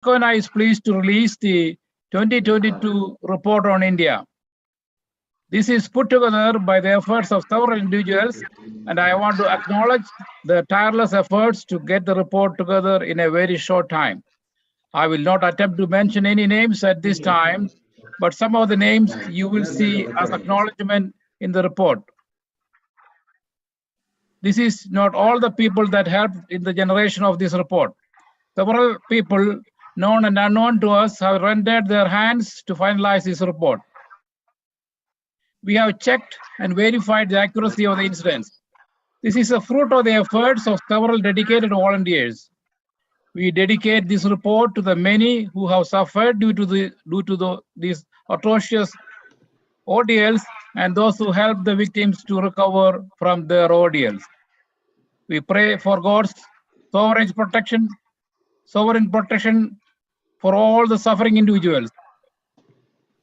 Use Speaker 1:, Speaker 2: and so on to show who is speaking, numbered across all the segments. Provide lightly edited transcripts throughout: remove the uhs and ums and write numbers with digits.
Speaker 1: FIACONA is pleased to release the 2022 report on India. This is put together by the efforts of several individuals, and I want to acknowledge the tireless efforts to get the report together in a very short time. I will not attempt to mention any names at this time, but some of the names you will see as acknowledgement in the report. This is not all the people that helped in the generation of this report. Several people, known and unknown to us, have rendered their hands to finalize this report. We have checked and verified the accuracy of the incidents. This is a fruit of the efforts of several dedicated volunteers. We dedicate this report to the many who have suffered due to these atrocious ordeals and those who helped the victims to recover from their ordeals. We pray for God's sovereign protection for all the suffering individuals.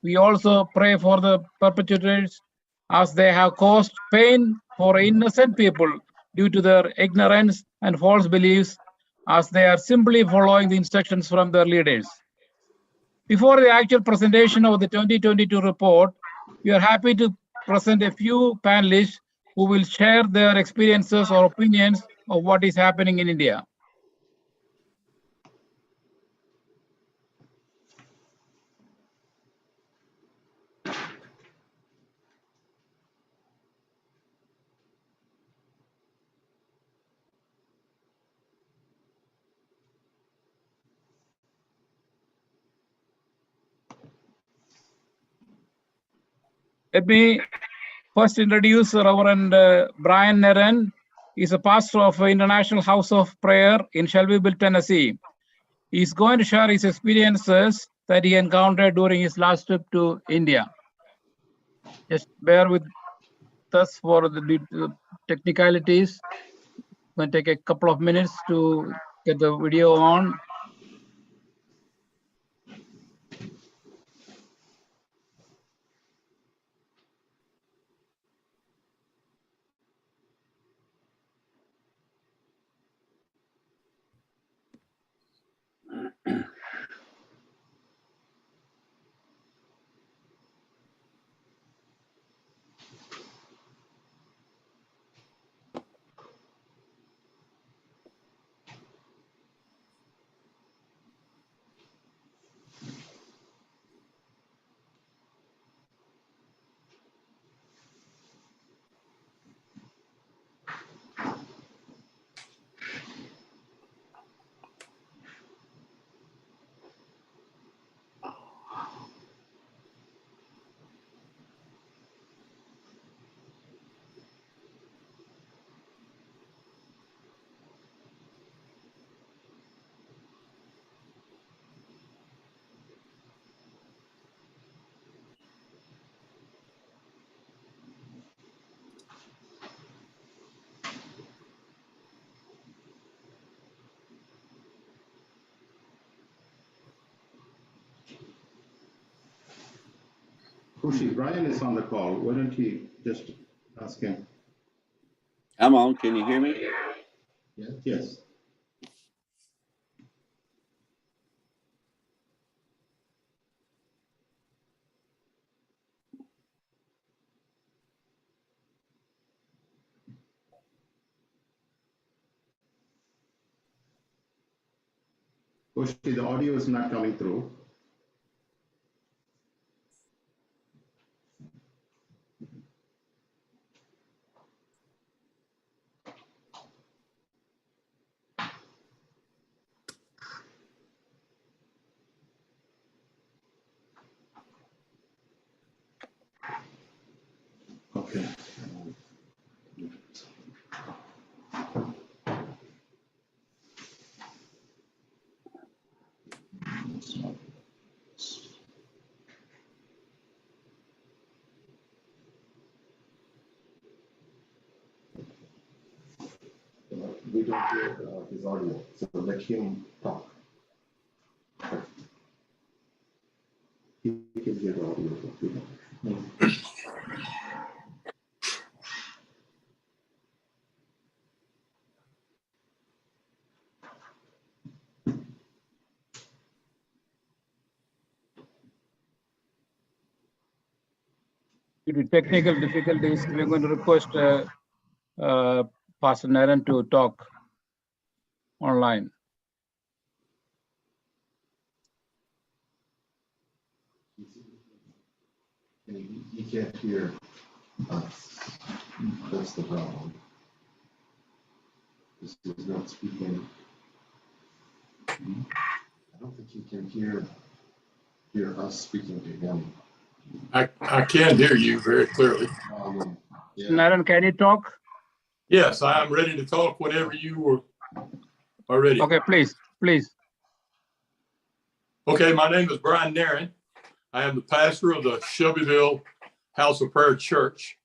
Speaker 1: We also pray for the perpetrators as they have caused pain for innocent people due to their ignorance and false beliefs, as they are simply following the instructions from their leaders. Before the actual presentation of the 2022 report, we are happy to present a few panelists who will share their experiences or opinions of what is happening in India. Let me first introduce Reverend Brian Neren. He's a pastor of International House of Prayer in Shelbyville, Tennessee. He's going to share his experiences that he encountered during his last trip to India. Just bear with us for the technicalities. It's going to take a couple of minutes to get the video on.
Speaker 2: Kushi, Brian is on the call. Why don't you just ask him?
Speaker 3: I'm on. Can you hear me?
Speaker 2: Yes. Kushi, the audio is not coming through. Okay. We don't hear his audio, so let him talk. He can hear the audio.
Speaker 1: Due to technical difficulties, we're going to request Pastor Naren to talk online.
Speaker 2: He can't hear us. That's the problem. This is not speaking. I don't think he can hear us speaking to him.
Speaker 4: I can hear you very clearly.
Speaker 2: Yeah.
Speaker 1: Naren, can you talk?
Speaker 4: Yes, I am ready to talk whenever you are ready.
Speaker 1: Okay, please.
Speaker 4: Okay, my name is Brian Naren. I am the pastor of the Shelbyville House of Prayer Church.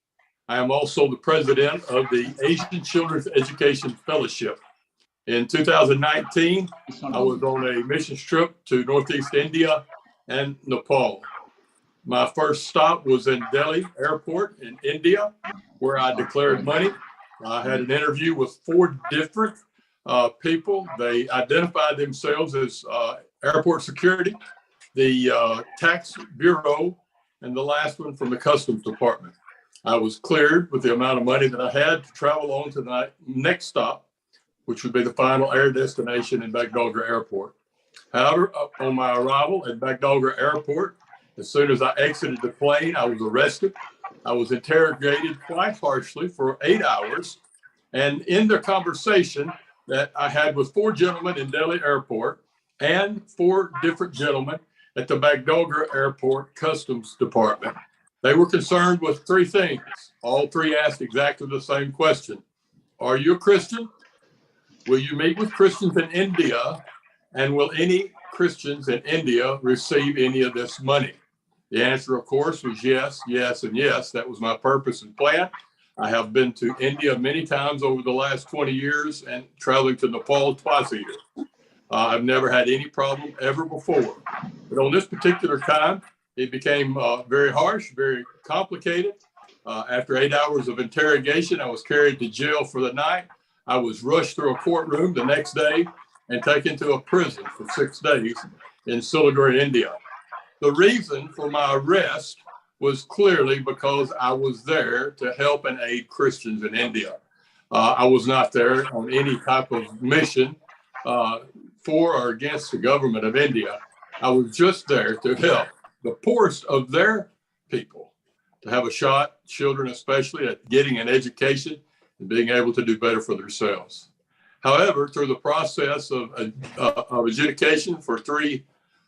Speaker 4: I am also the president of the Asian Children's Education Fellowship. In 2019, I was on a mission trip to Northeast India and Nepal. My first stop was in Delhi Airport in India, where I declared money. I had an interview with 4 different people. They identified themselves as airport security, the tax bureau, and the last one from the customs department. I was cleared with the amount of money that I had to travel on to the next stop, which would be the final air destination in Bagdogra Airport. However, on my arrival at Bagdogra Airport, as soon as I exited the plane, I was arrested. I was interrogated quite harshly for 8 hours. And in the conversation that I had with 4 gentlemen in Delhi Airport and 4 different gentlemen at the Bagdogra Airport Customs Department, they were concerned with 3 things. All 3 asked exactly the same question. Are you a Christian? Will you meet with Christians in India? And will any Christians in India receive any of this money? The answer, of course, was yes, yes, and yes. That was my purpose and plan. I have been to India many times over the last 20 years and traveling to Nepal twice a year. I've never had any problem ever before. But on this particular time, it became very harsh, very complicated. After 8 hours of interrogation, I was carried to jail for the night. I was rushed through a courtroom the next day and taken to a prison for 6 days in Siliguri, India. The reason for my arrest was clearly because I was there to help and aid Christians in India. I was not there on any type of mission for or against the government of India. I was just there to help the poorest of their people to have a shot, children especially, at getting an education and being able to do better for themselves. However, through the process of adjudication for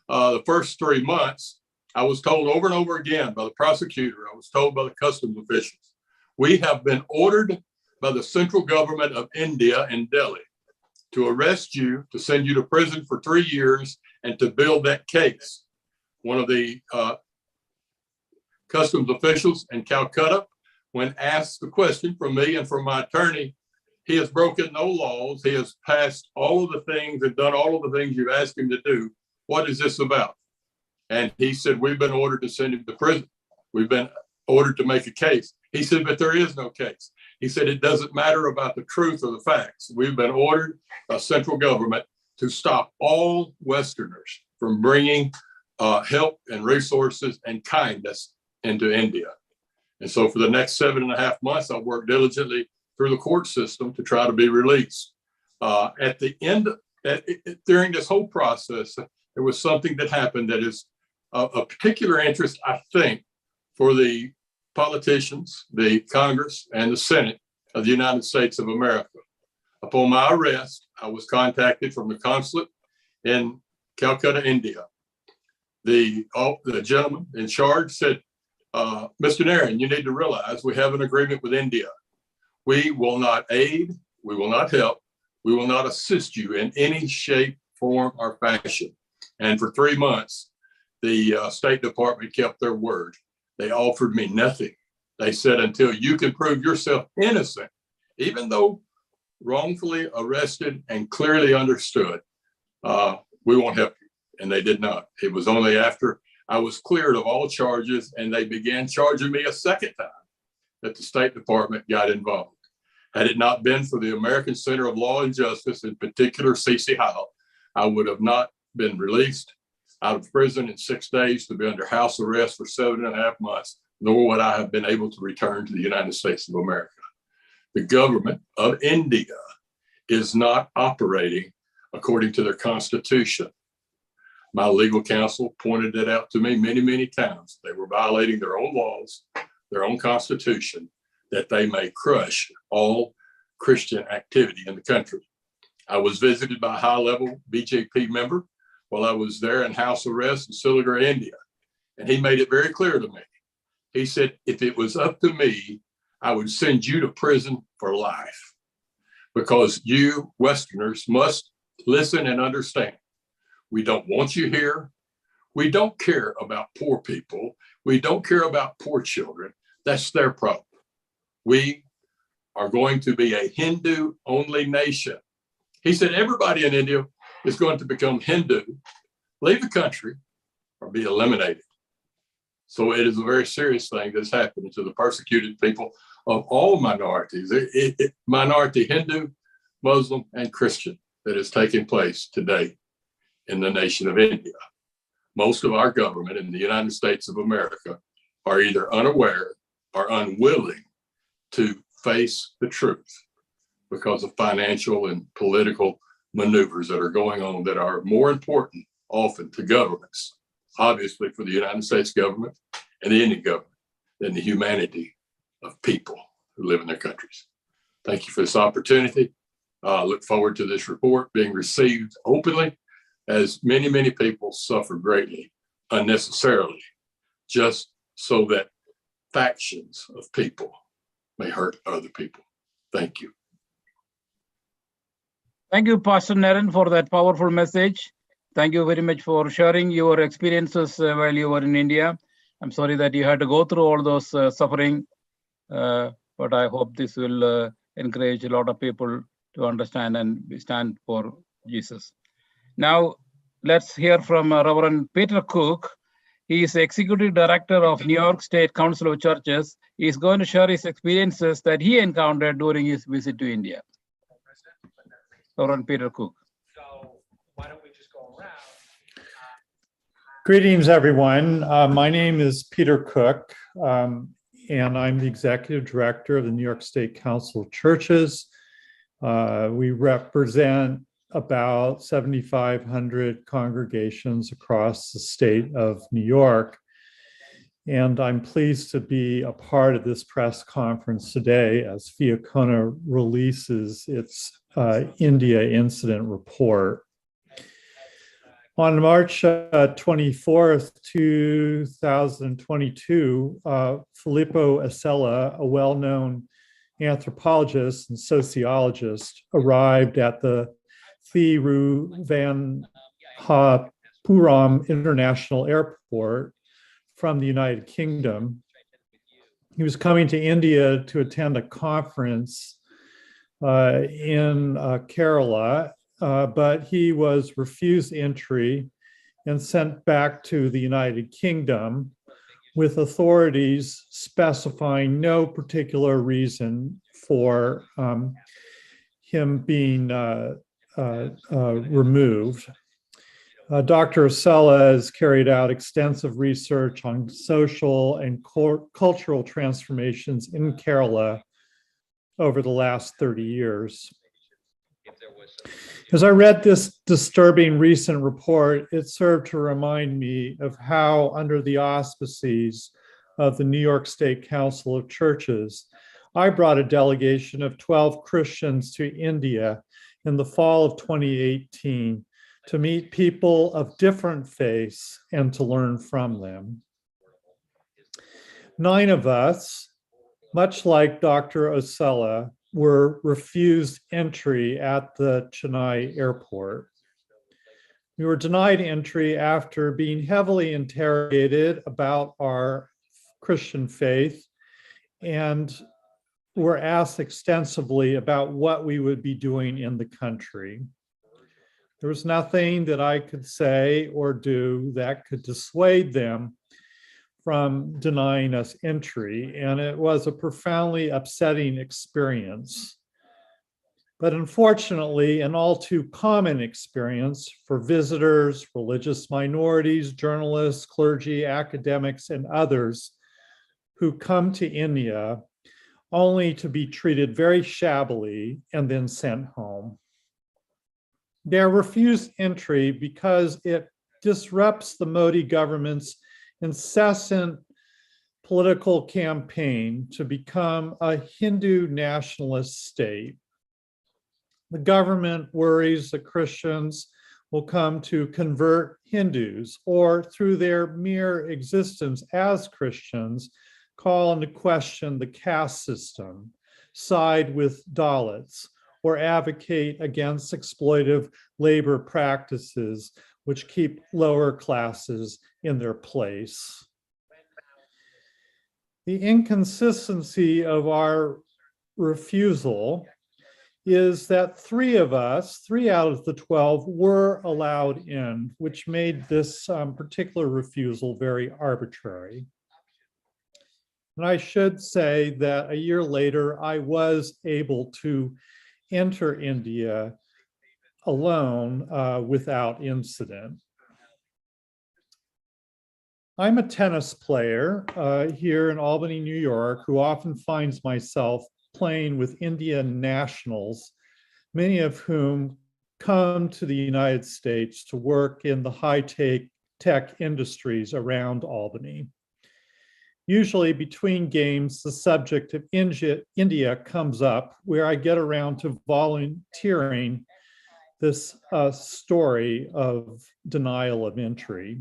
Speaker 4: the first 3 months, I was told over and over again by the prosecutor, I was told by the customs officials, we have been ordered by the central government of India in Delhi to arrest you, to send you to prison for 3 years, and to build that case. One of the customs officials in Calcutta, when asked the question from me and from my attorney, he has broken no laws. He has passed all of the things and done all of the things you've asked him to do. What is this about? And he said, we've been ordered to send him to prison. We've been ordered to make a case. He said, but there is no case. He said, it doesn't matter about the truth or the facts. We've been ordered by central government to stop all Westerners from bringing help and resources and kindness into India. And so for the next 7.5 months, I worked diligently through the court system to try to be released. At the end, during this whole process, there was something that happened that is of particular interest, I think, for the politicians, the Congress, and the Senate of the United States of America. Upon my arrest, I was contacted from the consulate in Calcutta, India. The gentleman in charge said, Mr. Naren, you need to realize we have an agreement with India. We will not aid, we will not help, we will not assist you in any shape, form, or fashion. And for 3 months, the State Department kept their word. They offered me nothing. They said, until you can prove yourself innocent, even though wrongfully arrested and clearly understood, we won't help you. And they did not. It was only after I was cleared of all charges and they began charging me a second time that the State Department got involved. Had it not been for the American Center of Law and Justice, in particular C.C. Howell, I would have not been released out of prison in 6 days to be under house arrest for 7.5 months nor would I have been able to return to the United States of America. The government of India is not operating according to their constitution. My legal counsel pointed it out to me many, many times. They were violating their own laws, their own constitution, that they may crush all Christian activity in the country. I was visited by a high-level BJP member while I was there in house arrest in Siliguri, India. And he made it very clear to me. He said, if it was up to me, I would send you to prison for life, because you Westerners must listen and understand. We don't want you here. We don't care about poor people. We don't care about poor children. That's their problem. We are going to be a Hindu-only nation. He said everybody in India is going to become Hindu, leave the country, or be eliminated. So it is a very serious thing that's happening to the persecuted people of all minorities, minority Hindu, Muslim, and Christian, that is taking place today in the nation of India. Most of our government in the United States of America are either unaware or unwilling to face the truth because of financial and political maneuvers that are going on that are more important often to governments, obviously for the United States government and the Indian government, than the humanity of people who live in their countries. Thank you for this opportunity. I look forward to this report being received openly, as many, many people suffer greatly unnecessarily, just so that factions of people may hurt other people. Thank you.
Speaker 1: Thank you, Pastor Naren, for that powerful message. Thank you very much for sharing your experiences while you were in India. I'm sorry that you had to go through all those suffering, but I hope this will encourage a lot of people to understand and stand for Jesus. Now, let's hear from Reverend Peter Cook. He is Executive Director of New York State Council of Churches. He's going to share his experiences that he encountered during his visit to India. Reverend Peter Cook.
Speaker 5: So why don't we just go around?
Speaker 6: Greetings, everyone. My name is Peter Cook, and I'm the Executive Director of the New York State Council of Churches. We represent about 7,500 congregations across the state of New York. And I'm pleased to be a part of this press conference today as FIACONA releases its India incident report. On March 24th, 2022, Filippo Asella, a well-known anthropologist and sociologist, arrived at the Thiruvananthapuram International Airport from the United Kingdom. He was coming to India to attend a conference in Kerala, but he was refused entry and sent back to the United Kingdom, with authorities specifying no particular reason for him being removed. Dr. Asella has carried out extensive research on social and cultural transformations in Kerala over the last 30 years. As I read this disturbing recent report, it served to remind me of how, under the auspices of the New York State Council of Churches, I brought a delegation of 12 Christians to India in the fall of 2018 to meet people of different faiths and to learn from them. 9 of us, much like Dr. Asella, were refused entry at the Chennai airport. We were denied entry after being heavily interrogated about our Christian faith and were asked extensively about what we would be doing in the country. There was nothing that I could say or do that could dissuade them from denying us entry, and it was a profoundly upsetting experience. But unfortunately, an all too common experience for visitors, religious minorities, journalists, clergy, academics, and others who come to India only to be treated very shabbily and then sent home. They're refused entry because it disrupts the Modi government's incessant political campaign to become a Hindu nationalist state. The government worries that Christians will come to convert Hindus, or through their mere existence as Christians, call into question the caste system, side with Dalits, or advocate against exploitive labor practices which keep lower classes in their place. The inconsistency of our refusal is that 3 of us, 3 out of the 12, were allowed in, which made this particular refusal very arbitrary. And I should say that a year later, I was able to enter India alone without incident. I'm a tennis player here in Albany, New York, who often finds myself playing with Indian nationals, many of whom come to the United States to work in the high-tech industries around Albany. Usually between games, the subject of India comes up, where I get around to volunteering this story of denial of entry.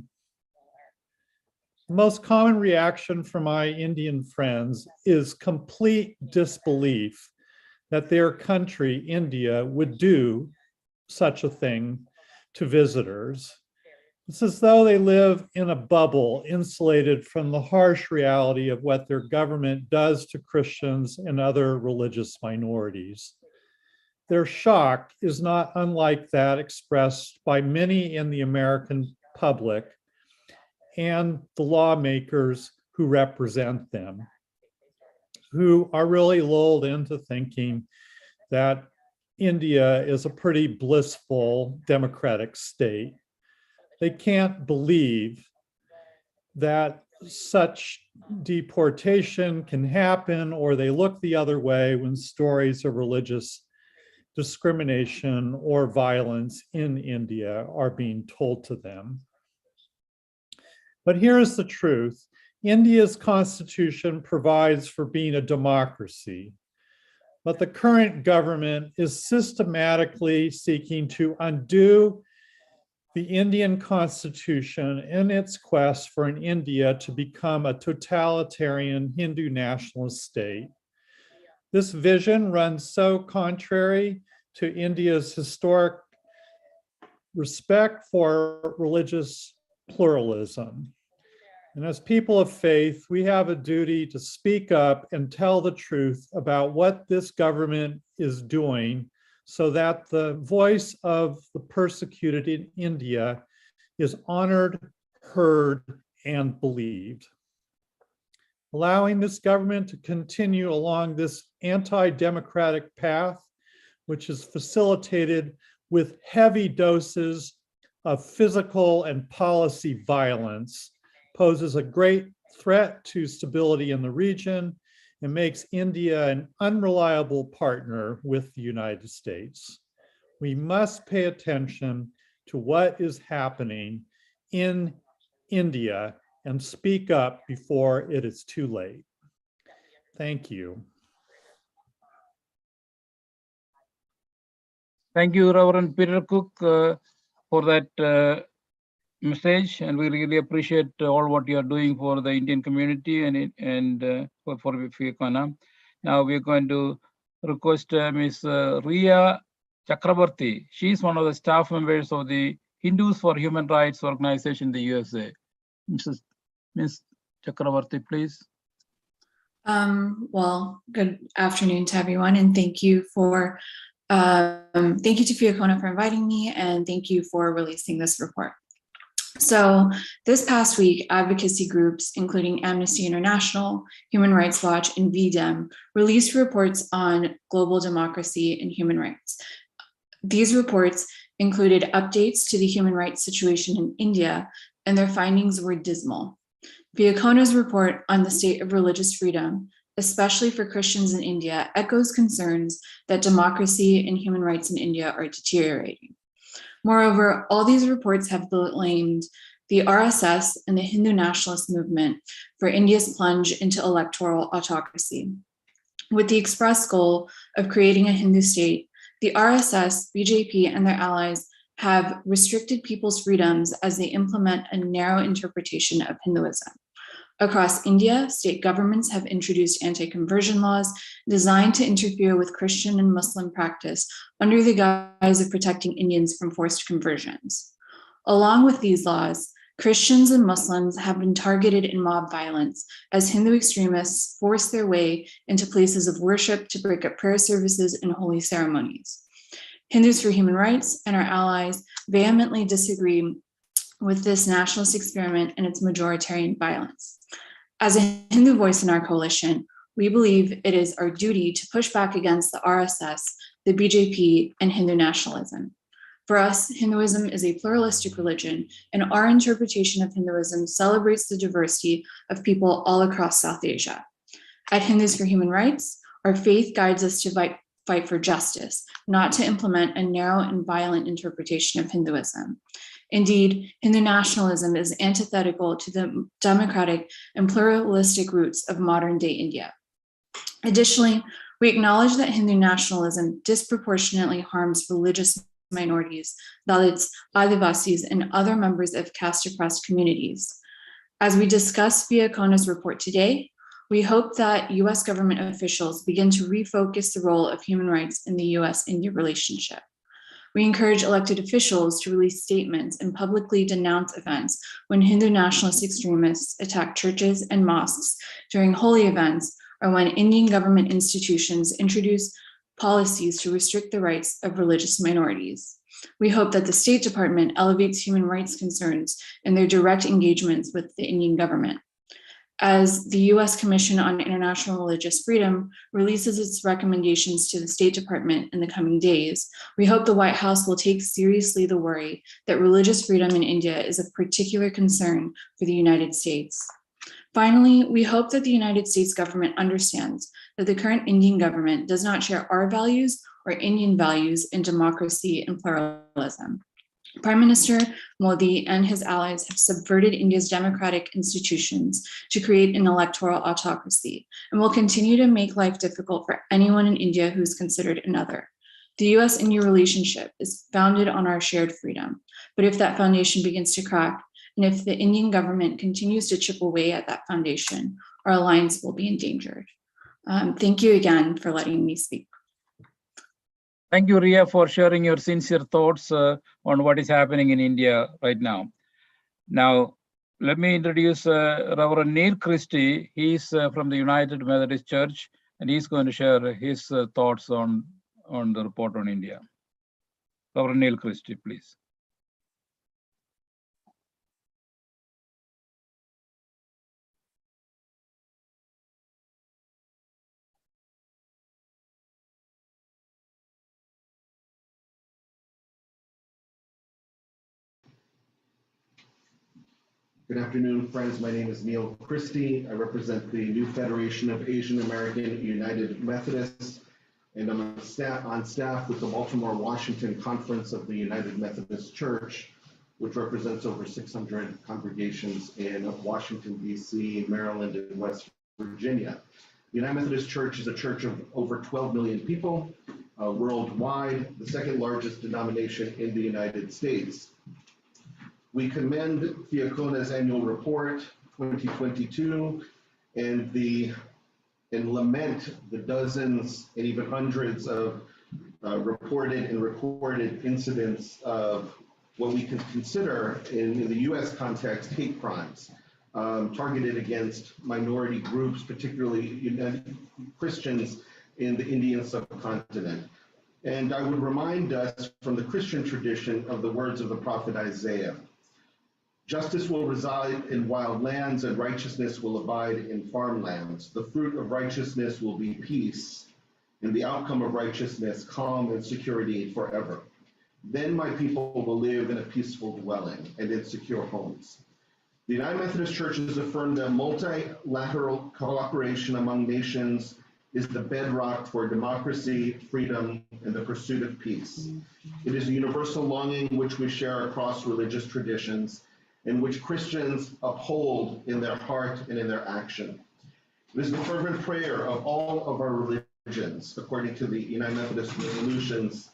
Speaker 6: The most common reaction from my Indian friends is complete disbelief that their country, India, would do such a thing to visitors. It's as though they live in a bubble, insulated from the harsh reality of what their government does to Christians and other religious minorities. Their shock is not unlike that expressed by many in the American public and the lawmakers who represent them, who are really lulled into thinking that India is a pretty blissful democratic state. They can't believe that such deportation can happen, or they look the other way when stories of religious discrimination or violence in India are being told to them. But here's the truth. India's constitution provides for being a democracy, but the current government is systematically seeking to undo the Indian constitution in its quest for an India to become a totalitarian Hindu nationalist state. This vision runs so contrary to India's historic respect for religious pluralism. And as people of faith, we have a duty to speak up and tell the truth about what this government is doing, so that the voice of the persecuted in India is honored, heard, and believed. Allowing this government to continue along this anti-democratic path, which is facilitated with heavy doses of physical and policy violence, poses a great threat to stability in the region and makes India an unreliable partner with the United States. We must pay attention to what is happening in India and speak up before it is too late. Thank you.
Speaker 1: Thank you, Reverend Peter Cook, for that message, and we really appreciate all what you are doing for the Indian community and for FIACONA. Now we are going to request Ms. Ria Chakrabarti. She is one of the staff members of the Hindus for Human Rights organization in the USA. Ms. Chakrabarti, please.
Speaker 7: Well, good afternoon to everyone, and thank you to FIACONA for inviting me, and thank you for releasing this report. So this past week, advocacy groups, including Amnesty International, Human Rights Watch, and VDEM, released reports on global democracy and human rights. These reports included updates to the human rights situation in India, and their findings were dismal. FIACONA's report on the state of religious freedom, especially for Christians in India, echoes concerns that democracy and human rights in India are deteriorating. Moreover, all these reports have blamed the RSS and the Hindu nationalist movement for India's plunge into electoral autocracy. With the express goal of creating a Hindu state, the RSS, BJP, and their allies have restricted people's freedoms as they implement a narrow interpretation of Hinduism. Across India, state governments have introduced anti-conversion laws designed to interfere with Christian and Muslim practice under the guise of protecting Indians from forced conversions. Along with these laws, Christians and Muslims have been targeted in mob violence as Hindu extremists force their way into places of worship to break up prayer services and holy ceremonies. Hindus for Human Rights and our allies vehemently disagree with this nationalist experiment and its majoritarian violence. As a Hindu voice in our coalition, we believe it is our duty to push back against the RSS, the BJP, and Hindu nationalism. For us, Hinduism is a pluralistic religion, and our interpretation of Hinduism celebrates the diversity of people all across South Asia. At Hindus for Human Rights, our faith guides us to fight for justice, not to implement a narrow and violent interpretation of Hinduism. Indeed, Hindu nationalism is antithetical to the democratic and pluralistic roots of modern-day India. Additionally, we acknowledge that Hindu nationalism disproportionately harms religious minorities, Dalits, Adivasis, and other members of caste-oppressed communities. As we discuss FIACONA's report today, we hope that US government officials begin to refocus the role of human rights in the US-India relationship. We encourage elected officials to release statements and publicly denounce events when Hindu nationalist extremists attack churches and mosques during holy events, or when Indian government institutions introduce policies to restrict the rights of religious minorities. We hope that the State Department elevates human rights concerns in their direct engagements with the Indian government. As the US Commission on International Religious Freedom releases its recommendations to the State Department in the coming days, we hope the White House will take seriously the worry that religious freedom in India is of particular concern for the United States. Finally, we hope that the United States government understands that the current Indian government does not share our values or Indian values in democracy and pluralism. Prime Minister Modi and his allies have subverted India's democratic institutions to create an electoral autocracy and will continue to make life difficult for anyone in India who is considered another. The US-India relationship is founded on our shared freedom, but if that foundation begins to crack, and if the Indian government continues to chip away at that foundation, our alliance will be endangered. Thank you again for letting me speak.
Speaker 1: Thank you, Ria, for sharing your sincere thoughts on what is happening in India right now. Now, let me introduce Reverend Neil Christie. He's from the United Methodist Church, and he's going to share his thoughts on the report on India. Reverend Neil Christie, please.
Speaker 2: Good afternoon, friends. My name is Neil Christie. I represent the New Federation of Asian American United Methodists, and I'm on staff with the Baltimore, Washington Conference of the United Methodist Church, which represents over 600 congregations in Washington, D.C., Maryland, and West Virginia. The United Methodist Church is a church of over 12 million people worldwide, the second largest denomination in the United States. We commend FIACONA's annual report 2022 and lament the dozens and even hundreds of reported and recorded incidents of what we can consider in the US context hate crimes targeted against minority groups, particularly Christians in the Indian subcontinent. And I would remind us from the Christian tradition of the words of the prophet Isaiah. Justice will reside in wild lands, and righteousness will abide in farmlands. The fruit of righteousness will be peace, and the outcome of righteousness, calm and security forever. Then my people will live in a peaceful dwelling and in secure homes. The United Methodist Church has affirmed that multilateral cooperation among nations is the bedrock for democracy, freedom, and the pursuit of peace. It is a universal longing which we share across religious traditions and which Christians uphold in their heart and in their action. It is the fervent prayer of all of our religions, according to the United Methodist resolutions.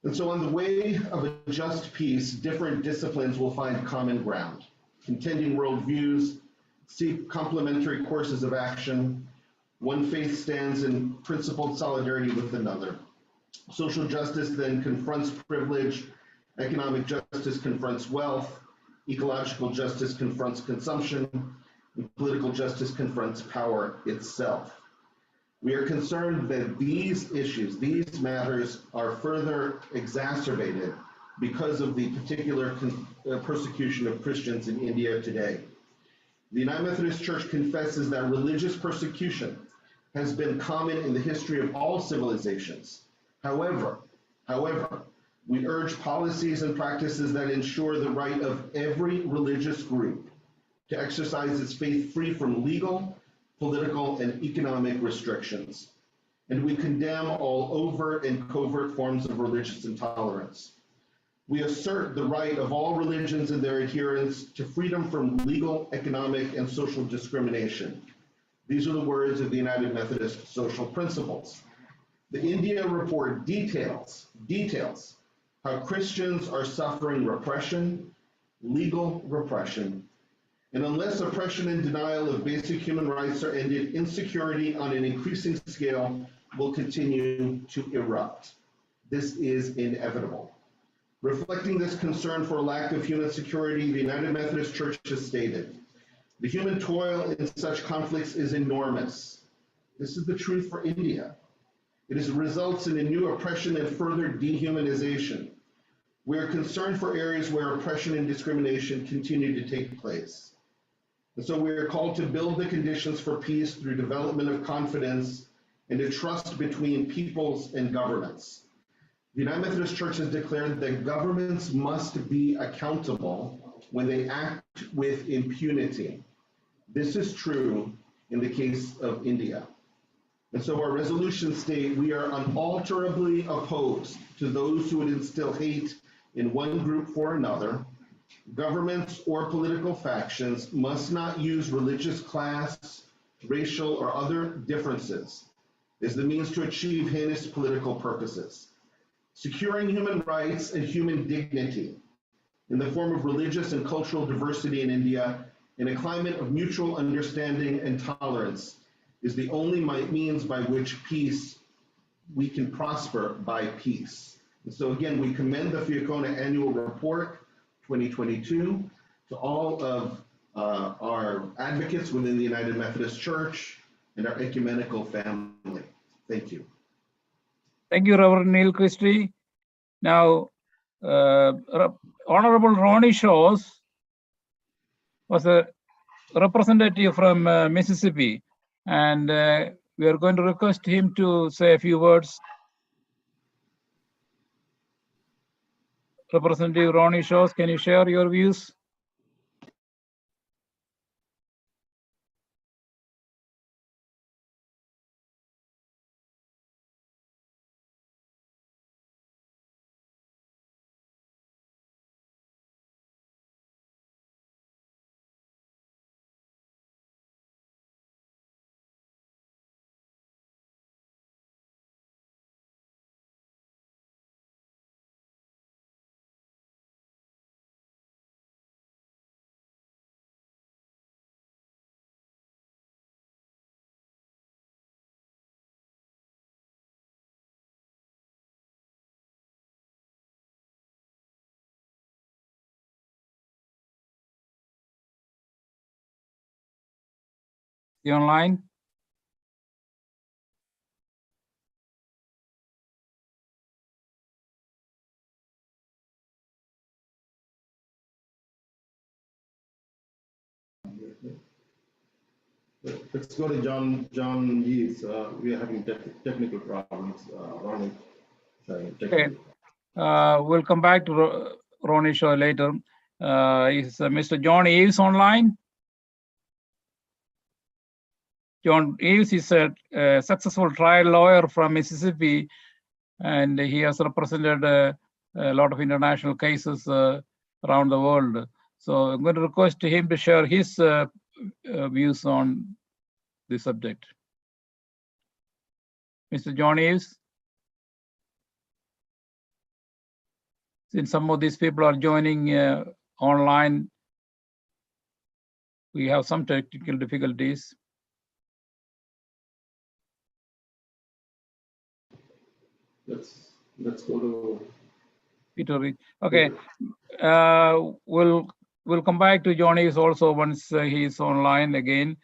Speaker 2: And so on the way of a just peace, different disciplines will find common ground. Contending worldviews seek complementary courses of action. One faith stands in principled solidarity with another. Social justice then confronts privilege. Economic justice confronts wealth. Ecological justice confronts consumption. And political justice confronts power itself. We are concerned that these issues, these matters, are further exacerbated because of the particular persecution of Christians in India today. The United Methodist Church confesses that religious persecution has been common in the history of all civilizations. However, we urge policies and practices that ensure the right of every religious group to exercise its faith free from legal, political, and economic restrictions. And we condemn all overt and covert forms of religious intolerance. We assert the right of all religions and their adherents to freedom from legal, economic, and social discrimination. These are the words of the United Methodist Social Principles. The India report details how Christians are suffering repression, legal repression, and unless oppression and denial of basic human rights are ended, insecurity on an increasing scale will continue to erupt. This is inevitable. Reflecting this concern for a lack of human security, the United Methodist Church has stated, the human toil in such conflicts is enormous. This is the truth for India. It results in a new oppression and further dehumanization. We are concerned for areas where oppression and discrimination continue to take place. And so we are called to build the conditions for peace through development of confidence and a trust between peoples and governments. The United Methodist Church has declared that governments must be accountable when they act with impunity. This is true in the case of India. And so our resolutions state we are unalterably opposed to those who would instill hate in one group for another. Governments or political factions must not use religious, class, racial, or other differences as the means to achieve heinous political purposes. Securing human rights and human dignity in the form of religious and cultural diversity in India in a climate of mutual understanding and tolerance is the only means by which we can prosper by peace. And so again, we commend the FIACONA annual report 2022 to all of our advocates within the United Methodist Church and our ecumenical family. Thank you.
Speaker 1: Thank you, Reverend Neil Christie. Now, Honorable Ronnie Shaws was a representative from Mississippi, and we are going to request him to say a few words. Representative Ronnie Shaws, can you share your views? You online?
Speaker 2: Let's go to John Yees. We are having technical problems. Ronnie, sorry.
Speaker 1: Okay. We'll come back to Ronnie Shaw later. Is Mr. John Eves online? John Eves is a successful trial lawyer from Mississippi, and he has represented a lot of international cases around the world. So I'm going to request him to share his views on this subject. Mr. John Eves? Since some of these people are joining online, we have some technical difficulties.
Speaker 2: Let's go to
Speaker 1: Peter, okay. We'll come back to John Eves also once he's online again.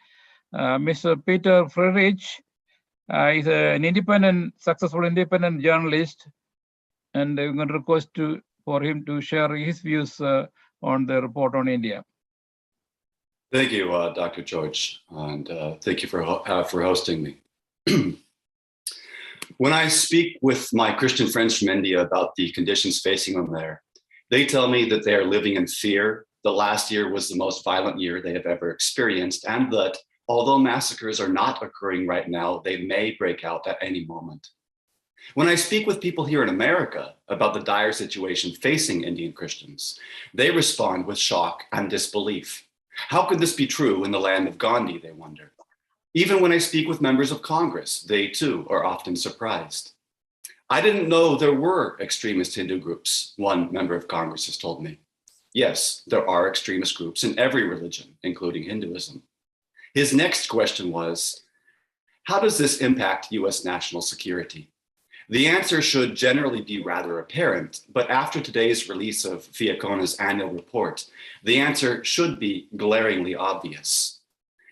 Speaker 1: Mr. Peter Friedrich is an independent, successful independent journalist, and I'm going to request for him to share his views on the report on India.
Speaker 8: Thank you, Dr. George, and thank you for hosting me. When I speak with my Christian friends from India about the conditions facing them there, they tell me that they are living in fear, that last year was the most violent year they have ever experienced, and that although massacres are not occurring right now, they may break out at any moment. When I speak with people here in America about the dire situation facing Indian Christians, they respond with shock and disbelief. How could this be true in the land of Gandhi, they wonder. Even when I speak with members of Congress, they too are often surprised. I didn't know there were extremist Hindu groups, one member of Congress has told me. Yes, there are extremist groups in every religion, including Hinduism. His next question was, how does this impact US national security? The answer should generally be rather apparent, but after today's release of FIACONA's annual report, the answer should be glaringly obvious.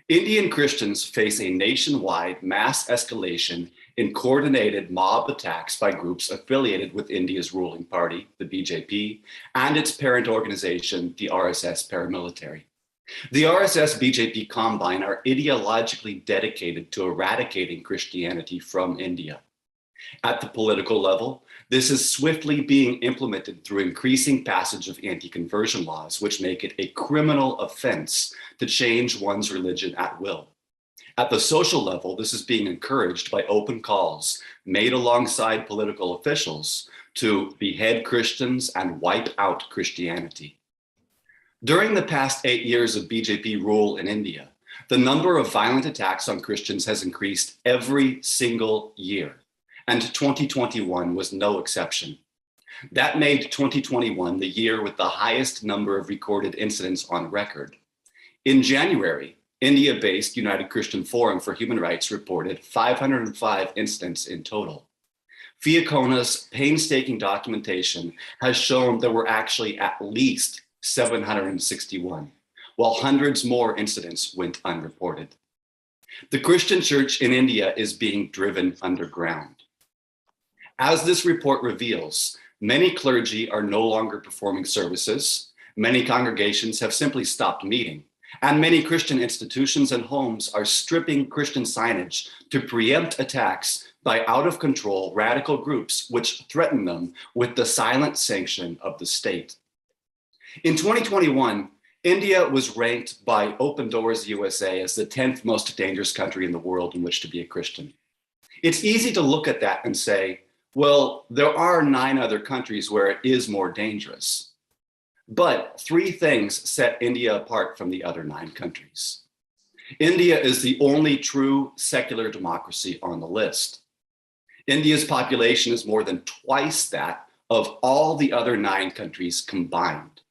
Speaker 8: Indian Christians face a nationwide mass escalation in coordinated mob attacks by groups affiliated with India's ruling party, the BJP, and its parent organization, the RSS paramilitary. The RSS-BJP combine are ideologically dedicated to eradicating Christianity from India. At the political level, this is swiftly being implemented through increasing passage of anti-conversion laws, which make it a criminal offense to change one's religion at will. At the social level, this is being encouraged by open calls made alongside political officials to behead Christians and wipe out Christianity. During the past 8 years of BJP rule in India, the number of violent attacks on Christians has increased every single year. And 2021 was no exception. That made 2021 the year with the highest number of recorded incidents on record. In January, India-based United Christian Forum for Human Rights reported 505 incidents in total. FIACONA's painstaking documentation has shown there were actually at least 761, while hundreds more incidents went unreported. The Christian church in India is being driven underground. As this report reveals, many clergy are no longer performing services, many congregations have simply stopped meeting, and many Christian institutions and homes are stripping Christian signage to preempt attacks by out-of-control radical groups which threaten them with the silent sanction of the state. In 2021, India was ranked by Open Doors USA as the 10th most dangerous country in the world in which to be a Christian. It's easy to look at that and say, well, there are 9 other countries where it is more dangerous. But 3 things set India apart from the other 9 countries. India is the only true secular democracy on the list. India's population is more than twice that of all the other 9 countries combined.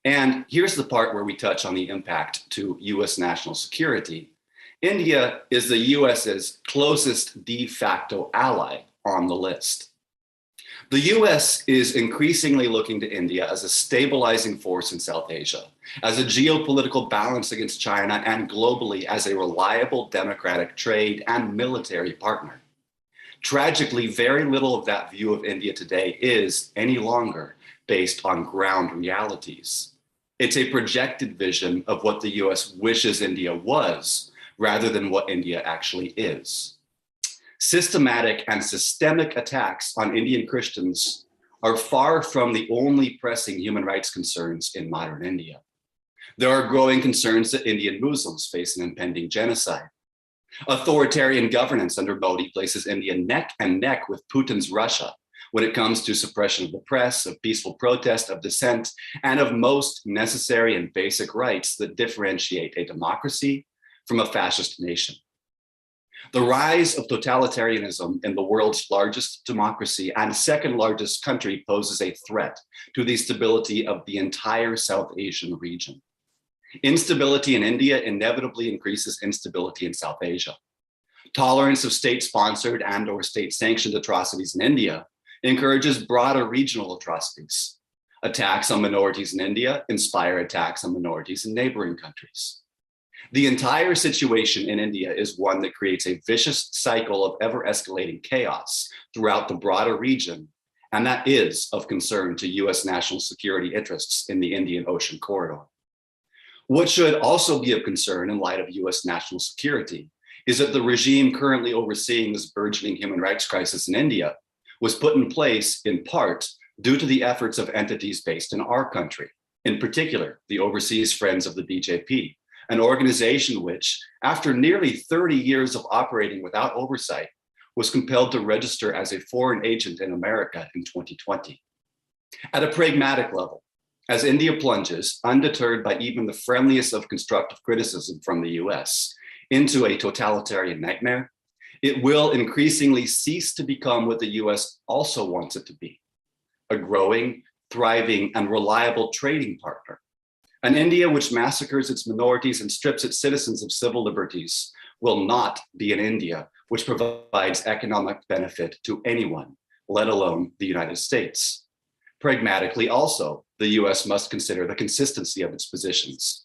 Speaker 8: And here's the part where we touch on the impact to US national security. India is the US's closest de facto ally on the list. The US is increasingly looking to India as a stabilizing force in South Asia, as a geopolitical balance against China, and globally as a reliable democratic trade and military partner. Tragically, very little of that view of India today is any longer based on ground realities. It's a projected vision of what the US wishes India was, rather than what India actually is. Systematic and systemic attacks on Indian Christians are far from the only pressing human rights concerns in modern India. There are growing concerns that Indian Muslims face an impending genocide. Authoritarian governance under Modi places India neck and neck with Putin's Russia when it comes to suppression of the press, of peaceful protest, of dissent, and of most necessary and basic rights that differentiate a democracy from a fascist nation. The rise of totalitarianism in the world's largest democracy and second largest country poses a threat to the stability of the entire South Asian region. Instability in India inevitably increases instability in South Asia. Tolerance of state-sponsored and/or state-sanctioned atrocities in India encourages broader regional atrocities. Attacks on minorities in India inspire attacks on minorities in neighboring countries. The entire situation in India is one that creates a vicious cycle of ever-escalating chaos throughout the broader region, and that is of concern to US national security interests in the Indian Ocean corridor. What should also be of concern in light of US national security is that the regime currently overseeing this burgeoning human rights crisis in India was put in place in part due to the efforts of entities based in our country, in particular, the Overseas Friends of the BJP, an organization which, after nearly 30 years of operating without oversight, was compelled to register as a foreign agent in America in 2020. At a pragmatic level, as India plunges, undeterred by even the friendliest of constructive criticism from the US, into a totalitarian nightmare, it will increasingly cease to become what the US also wants it to be, a growing, thriving, and reliable trading partner. An India which massacres its minorities and strips its citizens of civil liberties will not be an India which provides economic benefit to anyone, let alone the United States. Pragmatically also, the US must consider the consistency of its positions.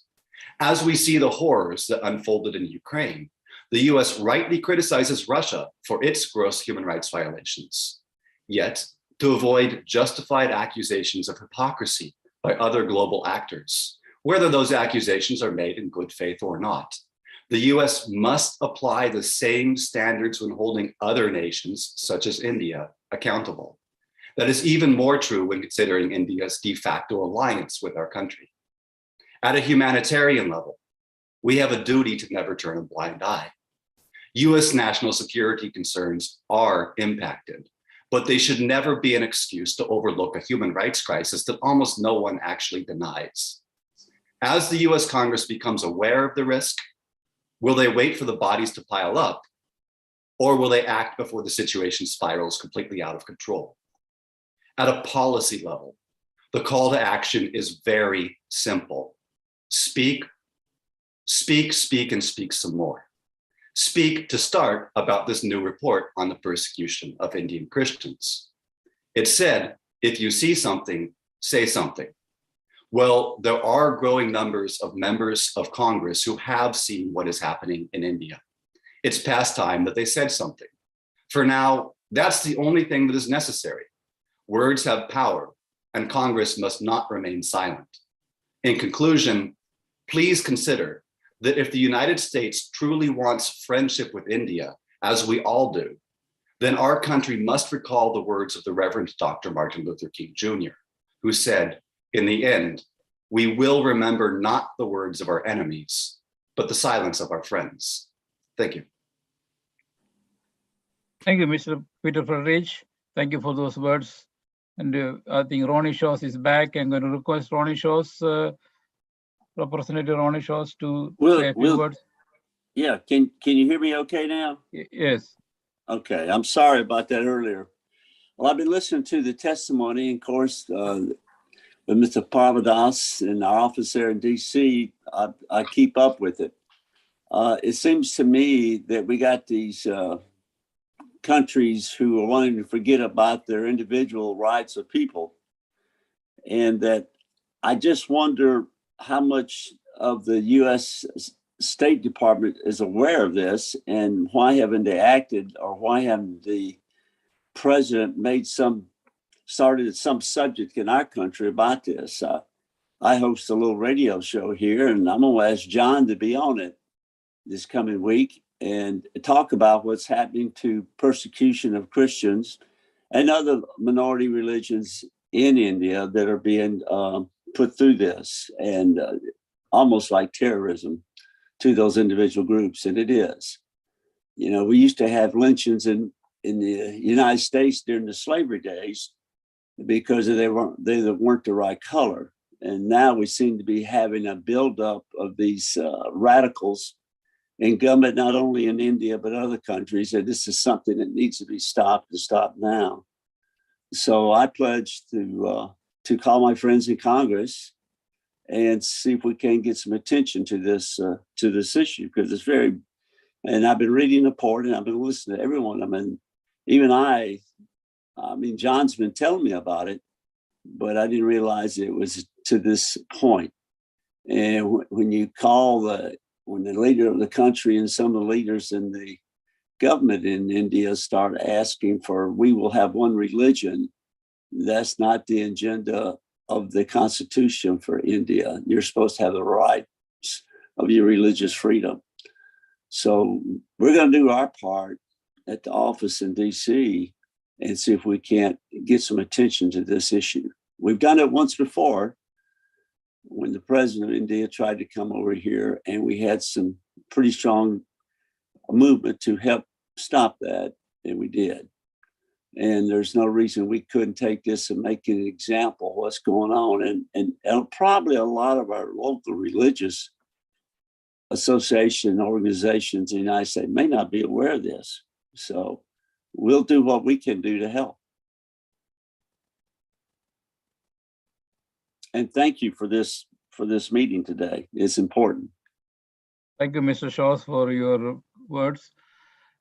Speaker 8: As we see the horrors that unfolded in Ukraine, the US rightly criticizes Russia for its gross human rights violations. Yet, to avoid justified accusations of hypocrisy by other global actors, whether those accusations are made in good faith or not, the US must apply the same standards when holding other nations, such as India, accountable. That is even more true when considering India's de facto alliance with our country. At a humanitarian level, we have a duty to never turn a blind eye. US national security concerns are impacted, but they should never be an excuse to overlook a human rights crisis that almost no one actually denies. As the US Congress becomes aware of the risk, will they wait for the bodies to pile up, or will they act before the situation spirals completely out of control? At a policy level, the call to action is very simple. Speak, speak, speak, and speak some more. Speak, to start, about this new report on the persecution of Indian Christians. It said, if you see something, say something. Well, there are growing numbers of members of Congress who have seen what is happening in India. It's past time that they said something. For now, that's the only thing that is necessary. Words have power, and Congress must not remain silent. In conclusion, please consider that if the United States truly wants friendship with India, as we all do, then our country must recall the words of the Reverend Dr. Martin Luther King Jr., who said, in the end, we will remember not the words of our enemies, but the silence of our friends. Thank you.
Speaker 1: Thank you, Mr. Peter Friedrich. Thank you for those words. And I think Ronnie Shows is back. I'm going to request Ronnie Shows, Representative Ronnie Shows, to say a few words.
Speaker 3: Yeah, can you hear me okay now?
Speaker 1: Yes.
Speaker 3: Okay, I'm sorry about that earlier. Well, I've been listening to the testimony, and of course, with Mr. Parvadas in our office there in DC, I keep up with it. It seems to me that we got these countries who are wanting to forget about their individual rights of people. And that I just wonder how much of the US State Department is aware of this, and why haven't they acted, or why haven't the president started some subject in our country about this? I host a little radio show here, and I'm going to ask John to be on it this coming week and talk about what's happening to persecution of Christians and other minority religions in India that are being put through this, and almost like terrorism to those individual groups. And it is. You know, we used to have lynchings in the United States during the slavery days because they weren't the right color. And now we seem to be having a buildup of these radicals in government, not only in India, but other countries. And this is something that needs to be stopped and stopped now. So I pledge to call my friends in Congress and see if we can get some attention to this issue, because it's very. And I've been reading the report, and I've been listening to everyone. I mean, even I mean, John's been telling me about it, but I didn't realize it was to this point. And when you call when the leader of the country and some of the leaders in the government in India start asking for, we will have one religion, that's not the agenda of the Constitution for India. You're supposed to have the rights of your religious freedom. So we're going to do our part at the office in DC and see if we can't get some attention to this issue. We've done it once before when the president of India tried to come over here, and we had some pretty strong movement to help stop that, and we did. And there's no reason we couldn't take this and make an example of what's going on. And probably a lot of our local religious association organizations in the United States may not be aware of this. So we'll do what we can do to help. And thank you for this meeting today. It's important.
Speaker 1: Thank you, Mr. Shaws, for your words.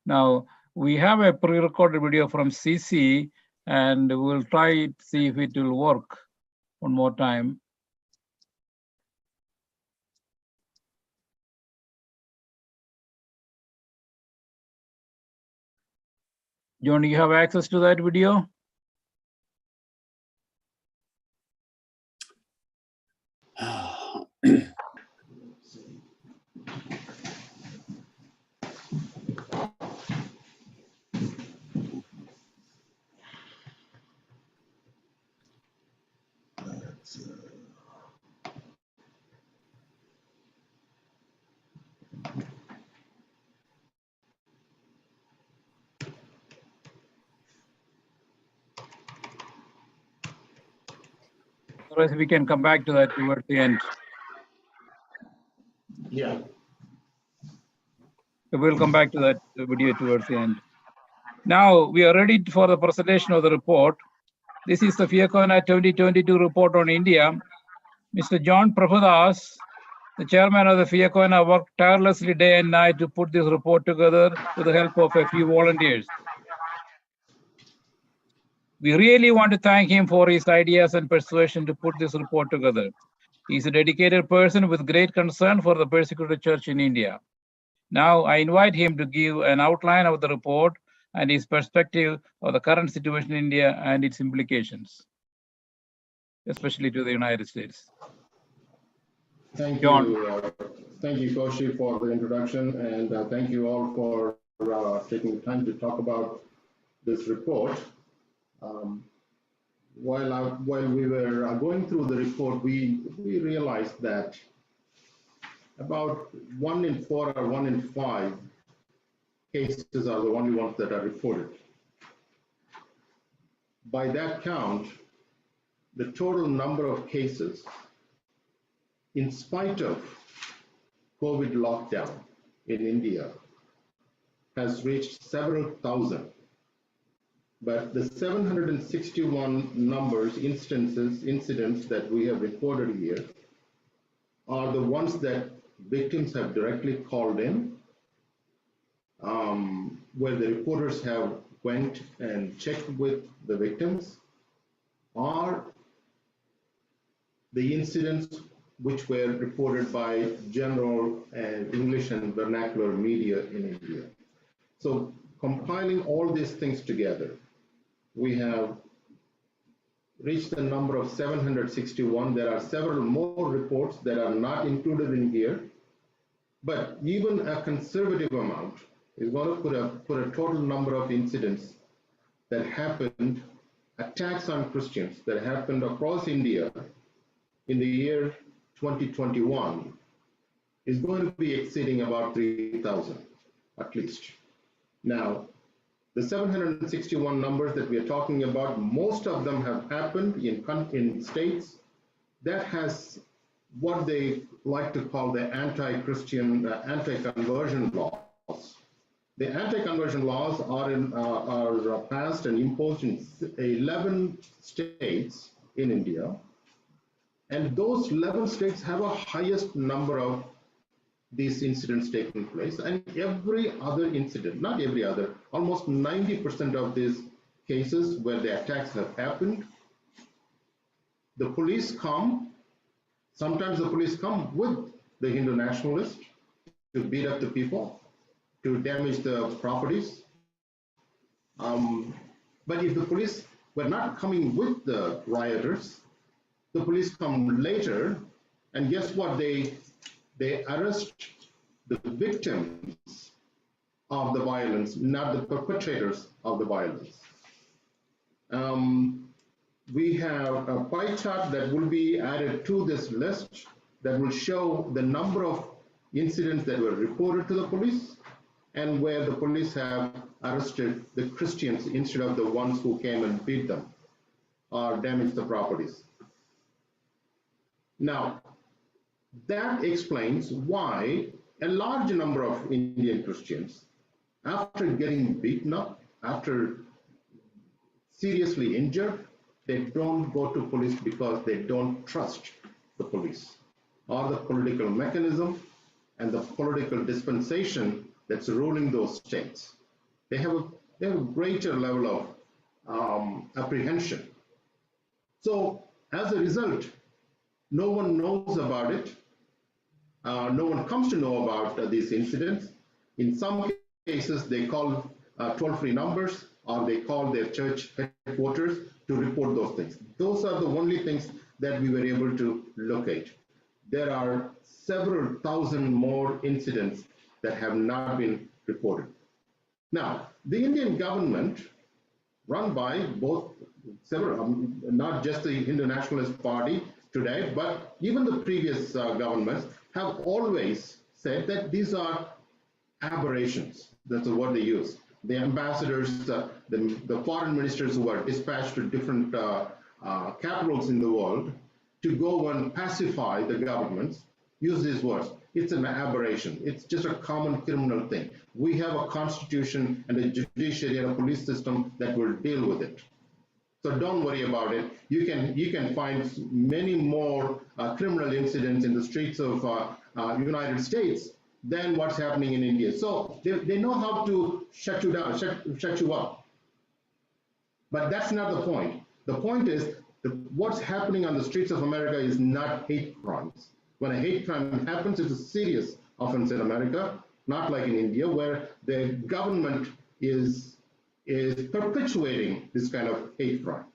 Speaker 1: Now, we have a pre-recorded video from CC, and we'll try to see if it will work one more time. John, do you have access to that video? Otherwise, we can come back to that towards the end.
Speaker 2: Yeah.
Speaker 1: So we'll come back to that video towards the end. Now we are ready for the presentation of the report. This is the FIACONA 2022 report on India. Mr. John Prabhudas, the chairman of the FIACONA, worked tirelessly day and night to put this report together with the help of a few volunteers. We really want to thank him for his ideas and persuasion to put this report together. He's a dedicated person with great concern for the persecuted church in India. Now I invite him to give an outline of the report and his perspective of the current situation in India and its implications, especially to the United States.
Speaker 2: Thank
Speaker 1: John.
Speaker 2: Thank you, Koshi, for the introduction, and thank you all for taking the time to talk about this report. While we were going through the report, we realized that about 1 in 4 or 1 in 5 cases are the only ones that are reported. By that count, the total number of cases, in spite of COVID lockdown in India, has reached several thousand. But the 761 incidents that we have reported here are the ones that victims have directly called in, where the reporters have went and checked with the victims, or the incidents which were reported by general and English and vernacular media in India. So compiling all these things together, we have reached the number of 761. There are several more reports that are not included in here, but even a conservative amount is going to put a total number of incidents that happened, attacks on Christians that happened across India in the year 2021 is going to be exceeding about 3,000 at least. Now, the 761 numbers that we are talking about, most of them have happened in states that has what they like to call the anti-Christian, anti-conversion laws. The anti-conversion laws are passed and imposed in 11 states in India, and those 11 states have a highest number of these incidents taking place, and every other incident, not every other, almost 90% of these cases where the attacks have happened, the police come, sometimes the police come with the Hindu nationalists to beat up the people, to damage the properties. But if the police were not coming with the rioters, the police come later, and guess what? They arrest the victims of the violence, not the perpetrators of the violence. We have a pie chart that will be added to this list that will show the number of incidents that were reported to the police and where the police have arrested the Christians instead of the ones who came and beat them or damaged the properties. Now, that explains why a large number of Indian Christians, after getting beaten up, after seriously injured, they don't go to police because they don't trust the police or the political mechanism and the political dispensation that's ruling those states. They have a greater level of apprehension. So as a result, no one knows about it. No one comes to know about these incidents. In some cases, they call toll-free numbers or they call their church headquarters to report those things. Those are the only things that we were able to locate. There are several thousand more incidents that have not been reported. Now, the Indian government, run by both several, not just the Hindu Nationalist Party today, but even the previous governments have always said that these are aberrations. That's the word they use. The ambassadors, the foreign ministers who are dispatched to different capitals in the world to go and pacify the governments use these words. It's an aberration. It's just a common criminal thing. We have a constitution and a judiciary and a police system that will deal with it. So don't worry about it. You can find many more criminal incidents in the streets of United States than what's happening in India. So they know how to shut you down, shut you up. But that's not the point. The point is what's happening on the streets of America is not hate crimes. When a hate crime happens, it's a serious offense in America, not like in India, where the government is perpetuating this kind of hate crime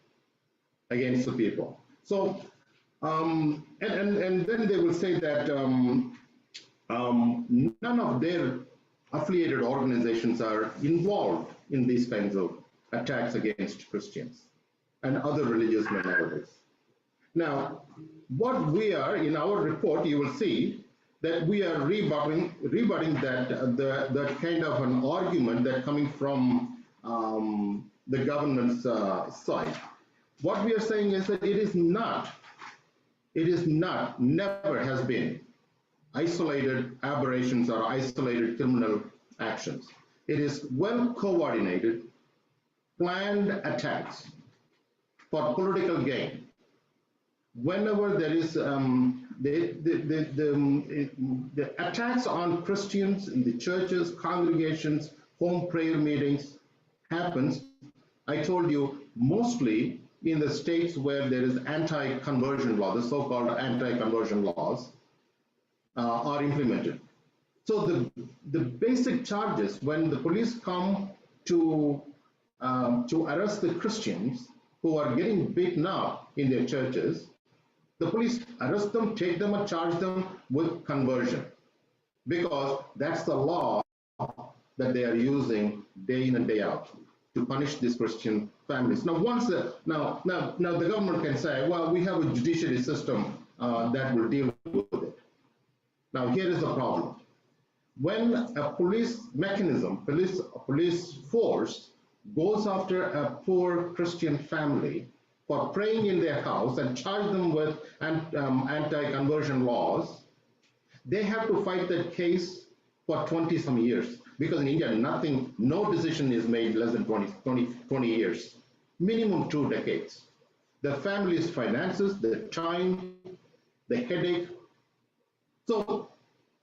Speaker 2: against the people. So, and then they will say that none of their affiliated organizations are involved in these kinds of attacks against Christians and other religious minorities. Now, what we are, in our report, you will see that we are rebutting that kind of an argument that coming from the government's side. What we are saying is that it is not, never has been isolated aberrations or isolated criminal actions. It is well coordinated, planned attacks for political gain. Whenever there is the attacks on Christians in the churches, congregations, home prayer meetings happens, I told you, mostly in the states where there is anti-conversion law, the so-called anti-conversion laws are implemented. So the basic charges when the police come to arrest the Christians who are getting beaten up in their churches, the police arrest them, take them and charge them with conversion, because that's the law that they are using day in and day out. to punish these Christian families. Now, now the government can say, well, we have a judiciary system that will deal with it. Now, here is the problem. When a police mechanism, police force goes after a poor Christian family for praying in their house and charge them with anti-conversion laws, they have to fight that case for 20-some years. Because in India, no decision is made less than 20 years, minimum 2 decades. The family's finances, the time, the headache. So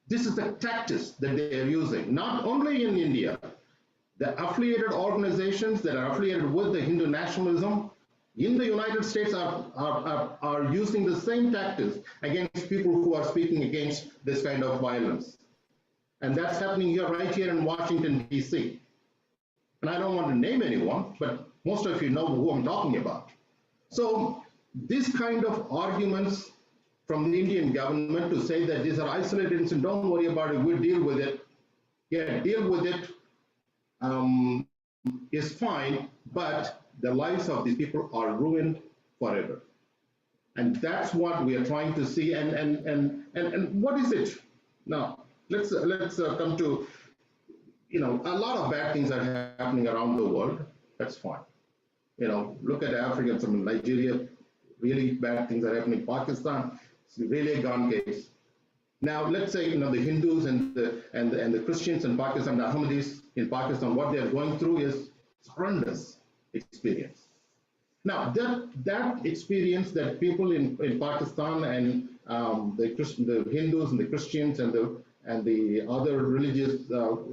Speaker 2: this is the tactics that they are using, not only in India. The affiliated organizations that are affiliated with the Hindu nationalism in the United States are using the same tactics against people who are speaking against this kind of violence. And that's happening here, right here in Washington, D.C. And I don't want to name anyone, but most of you know who I'm talking about. So this kind of arguments from the Indian government to say that these are isolated incidents, don't worry about it, we'll deal with it. Yeah, deal with it is fine, but the lives of these people are ruined forever. And that's what we are trying to see. And what is it? Now, let's come to, a lot of bad things are happening around the world. That's fine. Look at Africa, some Nigeria, really bad things are happening. Pakistan, it's really a gone case. Now, let's say, the Hindus and the Christians in Pakistan, the Ahmadis in Pakistan, what they are going through is horrendous experience. Now, that experience that people in Pakistan and the Hindus and the Christians and the other religious,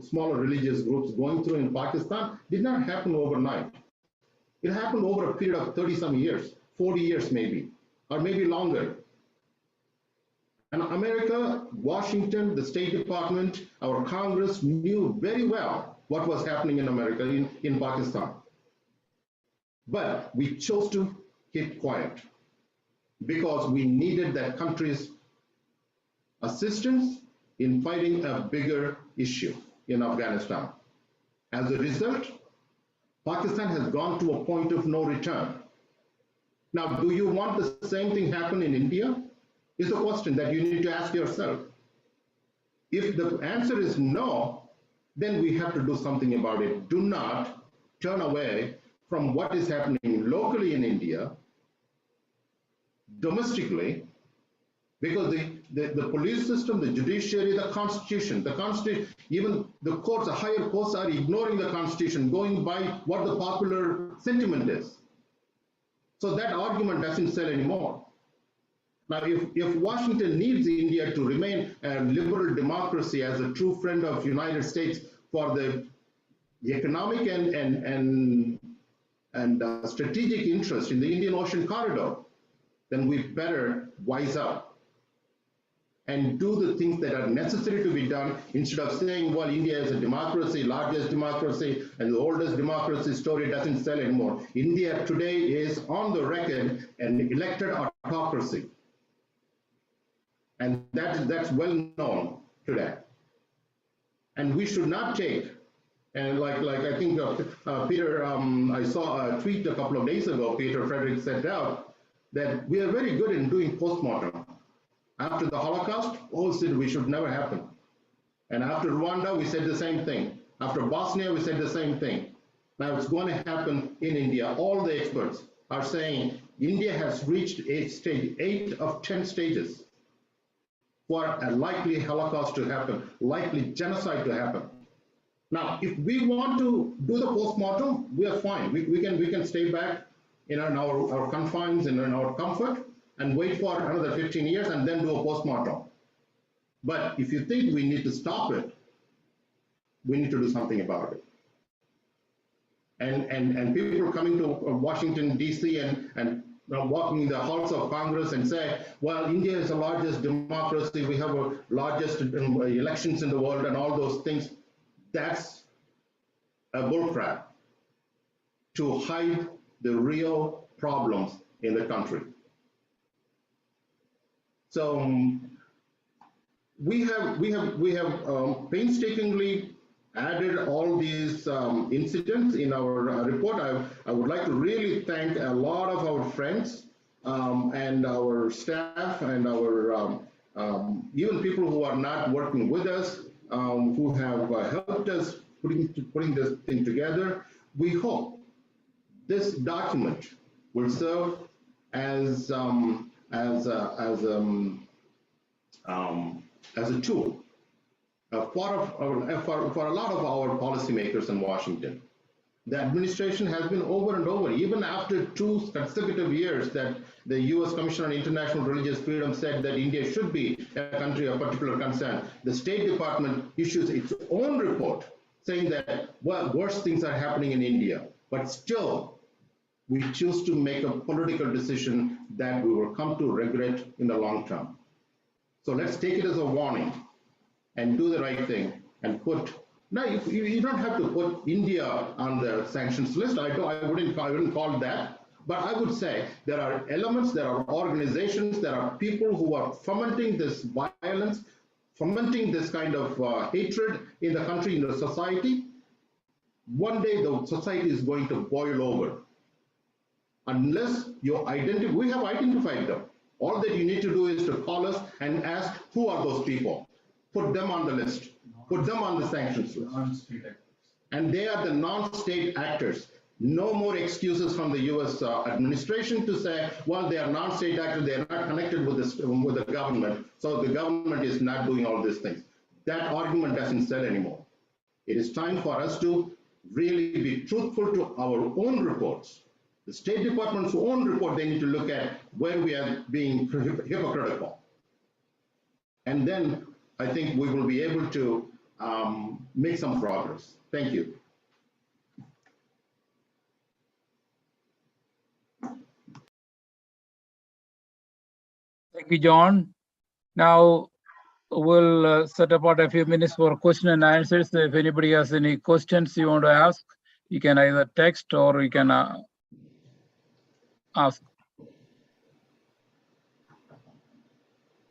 Speaker 2: smaller religious groups going through in Pakistan did not happen overnight. It happened over a period of 30-some years, 40 years maybe, or maybe longer. And America, Washington, the State Department, our Congress knew very well what was happening in America, in Pakistan. But we chose to keep quiet because we needed that country's assistance in fighting a bigger issue in Afghanistan. As a result, Pakistan has gone to a point of no return. Now, do you want the same thing happen in India? Is a question that you need to ask yourself. If the answer is no, then we have to do something about it. Do not turn away from what is happening locally in India, domestically, because the police system, the judiciary, the constitution, even the courts, the higher courts are ignoring the constitution, going by what the popular sentiment is. So that argument doesn't sell anymore. Now, if Washington needs India to remain a liberal democracy as a true friend of the United States for the economic and strategic interest in the Indian Ocean corridor, then we better wise up and do the things that are necessary to be done instead of saying, well, India is a democracy, largest democracy, and the oldest democracy story doesn't sell anymore. India today is on the record an elected autocracy. And that's well known today. And we should not take, and like I think Peter, I saw a tweet a couple of days ago, Peter Frederick said out, that we are very good in doing postmortem. After the Holocaust, all said we should never happen. And after Rwanda, we said the same thing. After Bosnia, we said the same thing. Now it's going to happen in India. All the experts are saying India has reached stage 8 of 10 stages for a likely Holocaust to happen, likely genocide to happen. Now, if we want to do the postmortem, we are fine. We can stay back in our confines and in our comfort and wait for another 15 years and then do a postmortem. But if you think we need to stop it, we need to do something about it. And people coming to Washington, D.C. and walking the halls of Congress and say, well, India is the largest democracy, we have the largest elections in the world and all those things, that's a bullcrap to hide the real problems in the country. So we have painstakingly added all these incidents in our report. I would like to really thank a lot of our friends and our staff and our even people who are not working with us, who have helped us putting this thing together. We hope this document will serve as as a tool for a lot of our policymakers in Washington. The administration has been over and over, even after 2 consecutive years that the U.S. Commission on International Religious Freedom said that India should be a country of particular concern. The State Department issues its own report saying that, well, worse things are happening in India, but still we choose to make a political decision that we will come to regret in the long term. So let's take it as a warning and do the right thing and put. Now, you don't have to put India on the sanctions list. I wouldn't call that. But I would say there are elements, there are organizations, there are people who are fomenting this violence, fomenting this kind of hatred in the country, in the society. One day the society is going to boil over. Unless you identify, we have identified them. All that you need to do is to call us and ask who are those people. Put them on the list. Put them on the sanctions list. And they are the non-state actors. No more excuses from the U.S. Administration to say, well, they are non-state actors, they are not connected with the government, so the government is not doing all these things. That argument doesn't sell anymore. It is time for us to really be truthful to our own reports. The State Department's own report, they need to look at where we are being hypocritical. And then I think we will be able to make some progress. Thank you.
Speaker 1: Thank you, John. Now we'll set apart a few minutes for question and answers. If anybody has any questions you want to ask, you can either text or you can ask.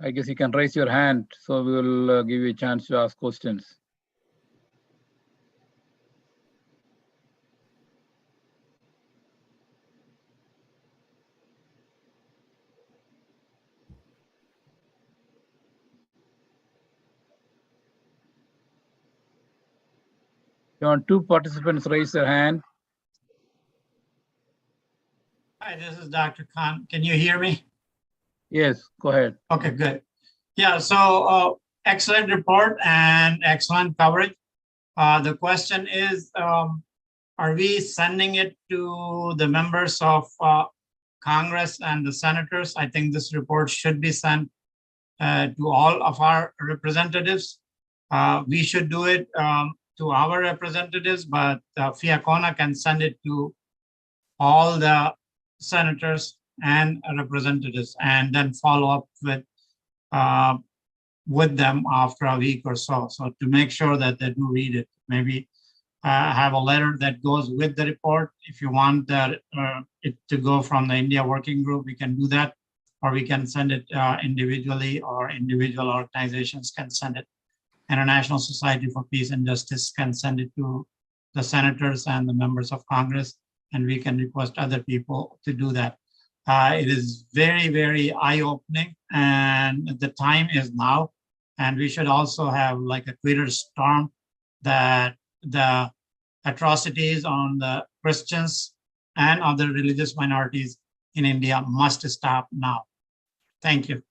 Speaker 1: I guess you can raise your hand, so we will give you a chance to ask questions. John, 2 participants raise their hand.
Speaker 9: Hi, this is Dr. Khan. Can you hear me?
Speaker 1: Yes, go ahead.
Speaker 9: Okay, good. Yeah, so excellent report and excellent coverage. The question is, are we sending it to the members of Congress and the senators? I think this report should be sent to all of our representatives. We should do it to our representatives, but FIACONA can send it to all the senators and representatives, and then follow up with them after a week or so. So to make sure that they do read it, maybe have a letter that goes with the report. If you want that it to go from the India working group, we can do that, or we can send it individually, or individual organizations can send it. International Society for Peace and Justice can send it to the senators and the members of Congress, and we can request other people to do that. It is very, very eye-opening, and the time is now. And we should also have like a Twitter storm that the atrocities on the Christians and other religious minorities in India must stop now. Thank you.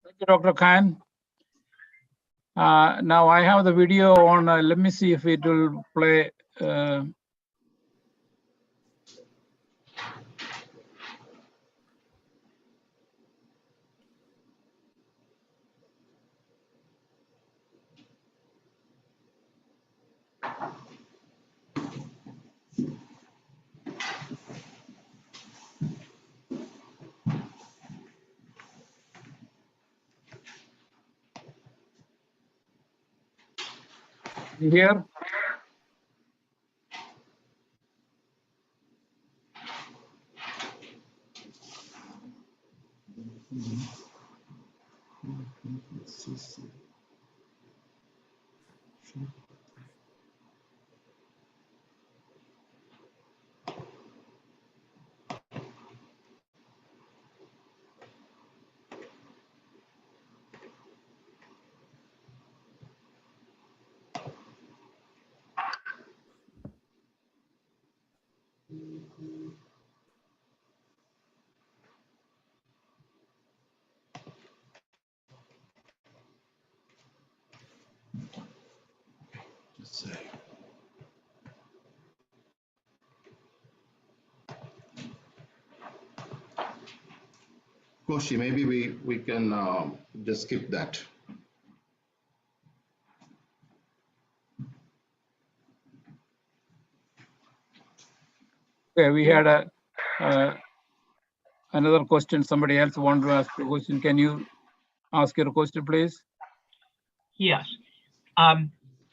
Speaker 1: Thank you, Dr. Khan. Now I have the video on. Let me see if it will play. You hear?
Speaker 2: Koshi, maybe we can just skip that.
Speaker 1: Okay, we had another question. Somebody else wanted to ask a question. Can you ask your question, please?
Speaker 10: Yes.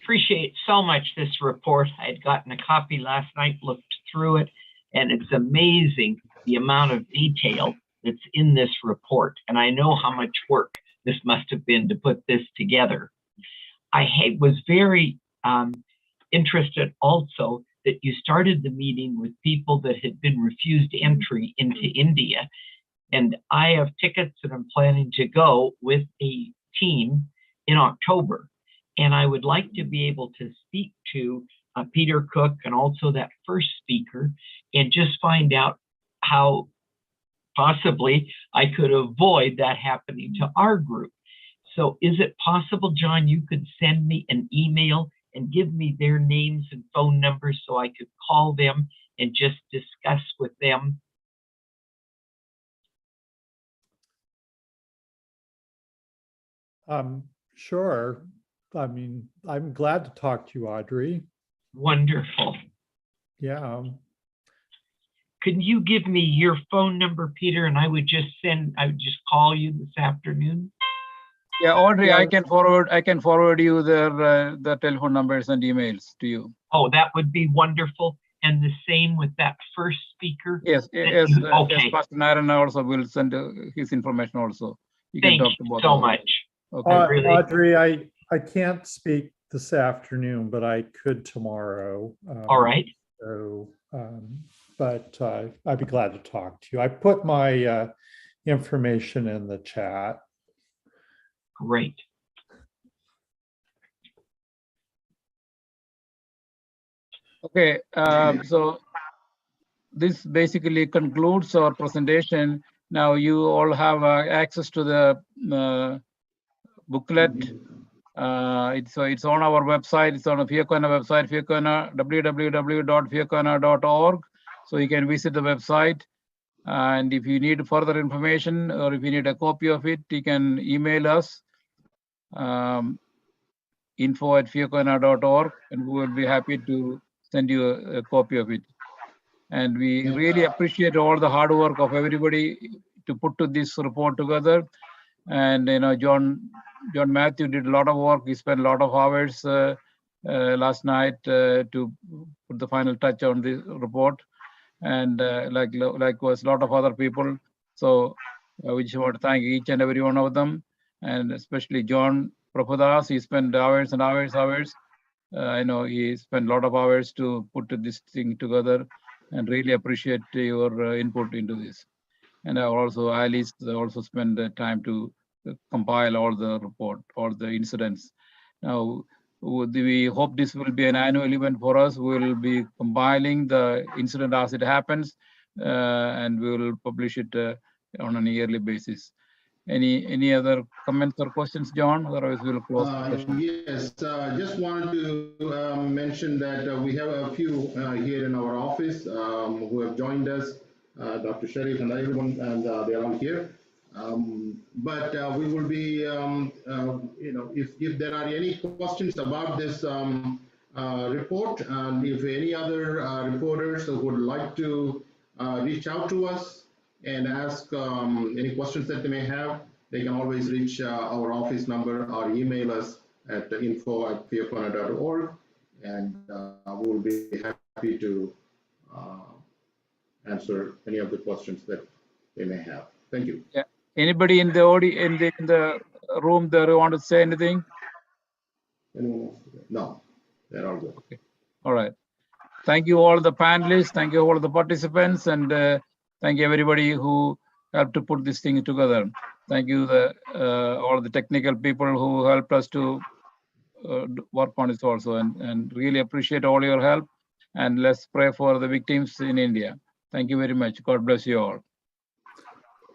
Speaker 10: Appreciate so much this report. I had gotten a copy last night, looked through it, and it's amazing the amount of detail that's in this report. And I know how much work this must have been to put this together. I was very interested also that you started the meeting with people that had been refused entry into India. And I have tickets and I'm planning to go with a team in October. And I would like to be able to speak to Peter Cook and also that first speaker and just find out how possibly I could avoid that happening to our group. So is it possible, John, you could send me an email and give me their names and phone numbers so I could call them and just discuss with them?
Speaker 6: Sure. I mean, I'm glad to talk to you, Audrey.
Speaker 10: Wonderful.
Speaker 6: Yeah.
Speaker 10: Can you give me your phone number, Peter, and I would just call you this afternoon?
Speaker 1: Yeah, Audrey,
Speaker 6: Yeah.
Speaker 1: I can forward you the telephone numbers and emails to you.
Speaker 10: Oh, that would be wonderful. And the same with that first speaker?
Speaker 1: Yes, yes,
Speaker 10: Okay.
Speaker 1: yes, Pastor Narayana also will send his information also. You can
Speaker 10: Thank
Speaker 1: talk to
Speaker 10: you
Speaker 1: both
Speaker 10: so
Speaker 1: of them.
Speaker 10: much.
Speaker 1: Okay.
Speaker 10: really-
Speaker 6: Audrey, I can't speak this afternoon, but I could tomorrow.
Speaker 10: All right.
Speaker 6: So, but I'd be glad to talk to you. I put my information in the chat.
Speaker 10: Great.
Speaker 1: Okay, so this basically concludes our presentation. Now you all have access to the booklet. It's on our website. It's on the FIACONA website, FIACONA, www.fiacona.org. So you can visit the website. And if you need further information or if you need a copy of it, you can email us, info@fiacona.org, and we will be happy to send you a copy of it. And we really appreciate all the hard work of everybody to put this report together. And John Matthew did a lot of work. He spent a lot of hours last night to put the final touch on this report, and likewise a lot of other people. So we just want to thank each and every one of them, and especially John Prabhudas. He spent hours and hours. I know he spent a lot of hours to put this thing together, and really appreciate your input into this. And also Alice also spent the time to compile all the report, all the incidents. Now, we hope this will be an annual event for us. We will be compiling the incident as it happens, and we will publish it on a yearly basis. Any other comments or questions, John? Otherwise, we'll close the session.
Speaker 2: Yes, just wanted to mention that we have a few here in our office who have joined us, Dr. Sharif and everyone, and they're all here. But we will be, if there are any questions about this report, and if any other reporters would like to reach out to us and ask any questions that they may have, they can always reach our office number or email us at info@fiacona.org, and we will be happy to answer any of the questions that they may have. Thank you.
Speaker 1: Yeah. Anybody in the audience, in the room there who want to say anything?
Speaker 2: Anyone else? No, they're all good.
Speaker 1: Okay. All right. Thank you all the panelists. Thank you all the participants, and thank you everybody who helped to put this thing together. Thank you all the technical people who helped us to work on this also, and really appreciate all your help. And let's pray for the victims in India. Thank you very much. God bless you all.